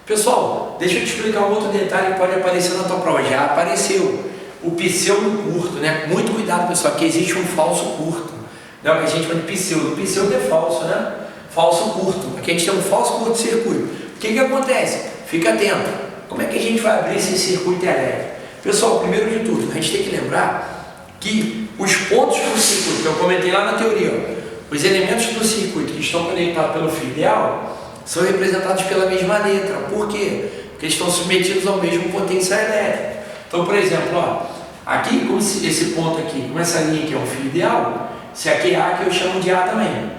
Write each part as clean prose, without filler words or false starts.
Pessoal, deixa eu te explicar um outro detalhe que pode aparecer na tua prova. Já apareceu o pseudo curto, né? Muito cuidado, pessoal, que existe um falso curto, né? O que a gente chama de pseudo. O pseudo é falso, né? Falso curto. Aqui a gente tem um falso curto-circuito. O que acontece? Fica atento. Como é que a gente vai abrir esse circuito elétrico? Pessoal, primeiro de tudo, a gente tem que lembrar que os pontos do circuito, que eu comentei lá na teoria, ó, os elementos do circuito que estão conectados pelo fio ideal são representados pela mesma letra. Por quê? Porque eles estão submetidos ao mesmo potencial elétrico. Então, por exemplo, ó, aqui, como esse ponto aqui, com essa linha aqui é um fio ideal, se aqui é A, que eu chamo de A também,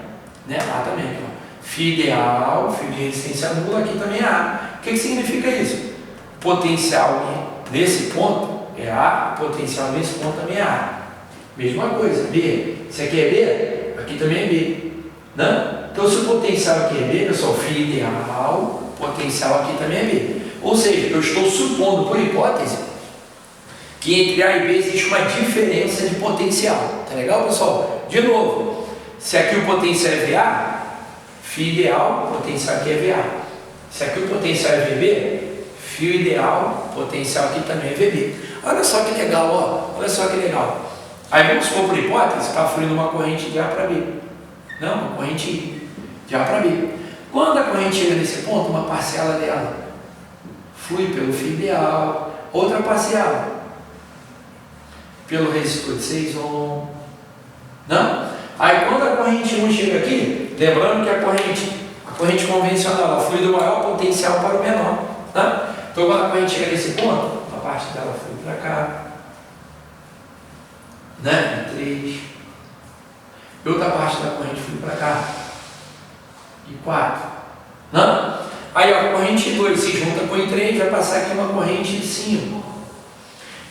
né? A também, ó. Fio ideal, fio de resistência nula, aqui também é A. O que significa isso? Potencial nesse ponto é A, potencial nesse ponto também é A. Mesma coisa, B. Se aqui é B, aqui também é B. Né? Então, se o potencial aqui é B, pessoal, fio ideal, potencial aqui também é B. Ou seja, eu estou supondo, por hipótese, que entre A e B existe uma diferença de potencial. Tá legal, pessoal? De novo, se aqui o potencial é VA, fio ideal, potencial aqui é VA. Se aqui o potencial é VB, fio ideal, potencial aqui também é VB. Olha só que legal, ó. Olha só que legal. Aí vamos supor, por hipótese, está fluindo uma corrente de A para B. Não, uma corrente de A para B. Quando a corrente chega nesse ponto, uma parcela dela flui pelo fio ideal, outra parcela pelo resistor de 6 ohms. Não? Aí quando a corrente 1 chega aqui, lembrando que a corrente convencional ela flui do maior potencial para o menor. Tá? Então quando a corrente chega nesse ponto, uma parte dela flui para cá, né? 3. E outra parte da corrente flui para cá. E 4. Não? Aí a corrente 2 se junta com o 3, vai passar aqui uma corrente 5.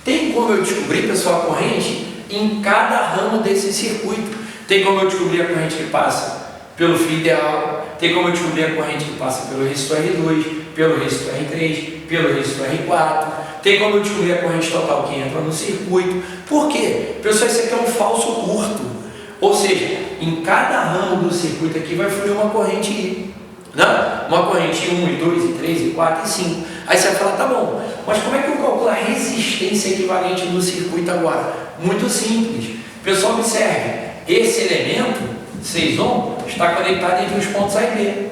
Tem como eu descobrir, pessoal, a corrente em cada ramo desse circuito. Tem como eu descobrir a corrente que passa pelo fio ideal, tem como eu descobrir a corrente que passa pelo resistor R2, pelo resistor R3, pelo resistor R4, tem como eu descobrir a corrente total que entra no circuito. Por quê? Pessoal, isso aqui é um falso curto. Ou seja, em cada ramo do circuito aqui vai fluir uma corrente I. Não? Uma corrente 1, e 2, e 3, e 4, e 5. Aí você vai falar, tá bom, mas como é que eu calculo a resistência equivalente do circuito agora? Muito simples. Pessoal, observe, esse elemento, 6 ohms, está conectado entre os pontos A e B.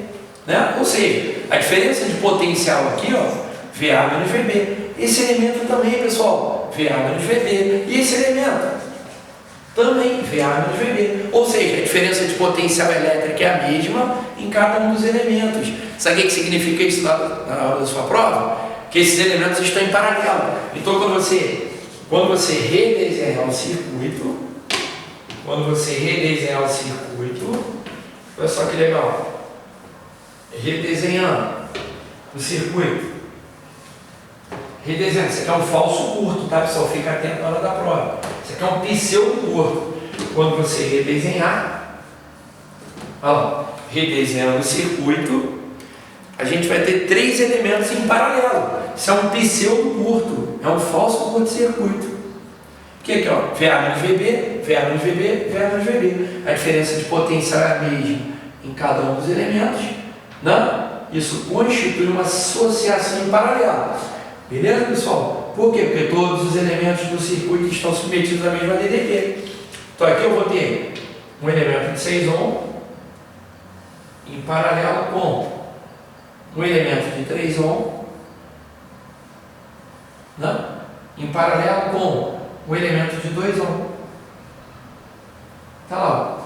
Né? Ou seja, a diferença de potencial aqui, ó, VA menos VB. Esse elemento também, pessoal, VA menos VB. E esse elemento também, VA menos VB. Ou seja, a diferença de potencial elétrico é a mesma em cada um dos elementos. Sabe o que significa isso na hora da sua prova? Que esses elementos estão em paralelo. Então, quando você redesenhar o circuito, olha só que legal, redesenhando o circuito, redesenhando, isso aqui é um falso curto, tá, pessoal? Fica atento na hora da prova. Isso aqui é um pseudo curto. Quando você redesenhar, olha lá, redesenhando o circuito, a gente vai ter 3 elementos em paralelo. Isso é um pseudo curto, é um falso curto-circuito. O que aqui, ó? VA menos VB, VA menos VB, VA menos VB. A diferença de potencial é a mesma em cada um dos elementos. Não? Isso constitui uma associação em paralelo. Beleza, pessoal? Por quê? Porque todos os elementos do circuito estão submetidos à mesma DDP. Então aqui eu vou ter um elemento de 6 ohms em paralelo com um elemento de 3 ohms, não? Em paralelo com um elemento de 2 ohms. Tá lá.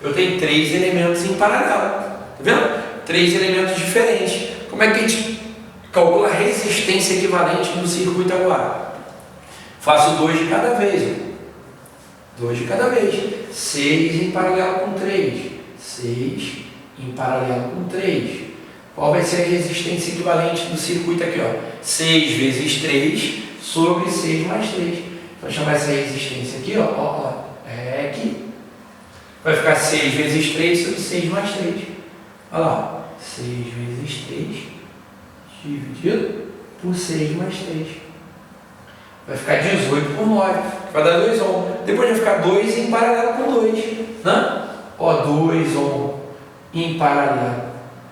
Eu tenho 3 elementos em paralelo. Tá vendo? 3 elementos diferentes. Como é que a gente calcula a resistência equivalente no circuito agora? Faço 2 de cada vez. 2 de cada vez. 6 em paralelo com 3. 6 em paralelo com 3. Qual vai ser a resistência equivalente do circuito aqui, ó? 6 vezes 3 sobre 6 mais 3. Vou chamar essa resistência aqui, ó, é aqui. Vai ficar 6 vezes 3 sobre 6 mais 3. Olha lá, 6 vezes 3 dividido por 6 mais 3. Vai ficar 18 por 9, que vai dar 2 ohms. Depois vai ficar 2 em paralelo com 2. Né? Ó, 2 ohms em paralelo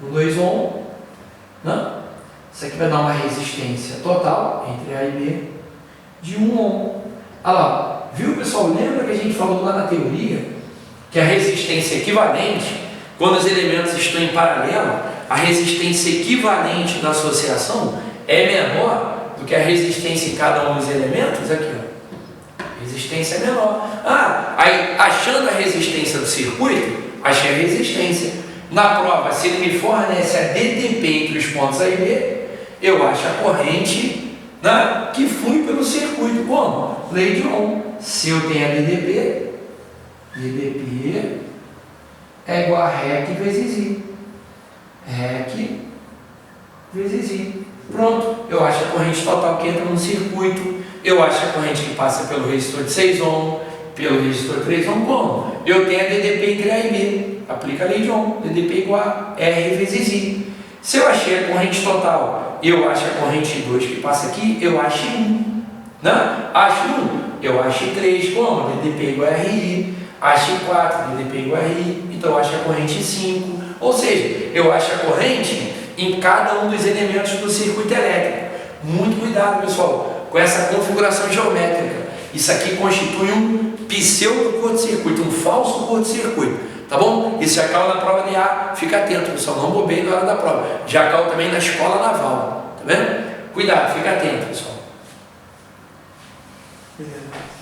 com 2 ohms. Né? Isso aqui vai dar uma resistência total entre A e B de 1 ohm. Olha lá, viu pessoal? Lembra que a gente falou lá na teoria que a resistência equivalente, quando os elementos estão em paralelo, a resistência equivalente da associação é menor do que a resistência em cada um dos elementos? Aqui, ó. Resistência é menor. Aí achando a resistência do circuito, achei a resistência. Na prova, se ele me fornece a DTP entre os pontos A e B, eu acho a corrente, né, que flui pelo circuito. Como? Lei de Ohm. Se eu tenho a DTP é igual a REC vezes I. REC vezes I. Pronto, eu acho a corrente total que entra no circuito, eu acho a corrente que passa pelo resistor de 6 ohm, pelo resistor de 3 ohm, como? Eu tenho a DDP entre A e B, aplica a lei de Ohm, DDP igual a R vezes I. Se eu achei a corrente total, eu acho a corrente 2 que passa aqui, eu acho 1. Né? Acho 1, eu acho 3, como? DDP igual a RI, acho 4, DDP igual a RI, então eu acho a corrente 5. Ou seja, eu acho a corrente em cada um dos elementos do circuito elétrico. Muito cuidado, pessoal, com essa configuração geométrica. Isso aqui constitui um pseudo-curto-circuito, um falso curto-circuito. Tá bom? Isso já caiu na prova de A. Fica atento, pessoal, não bobeie na hora da prova. Já caiu também na escola naval. Tá vendo? Cuidado, fica atento, pessoal. Beleza.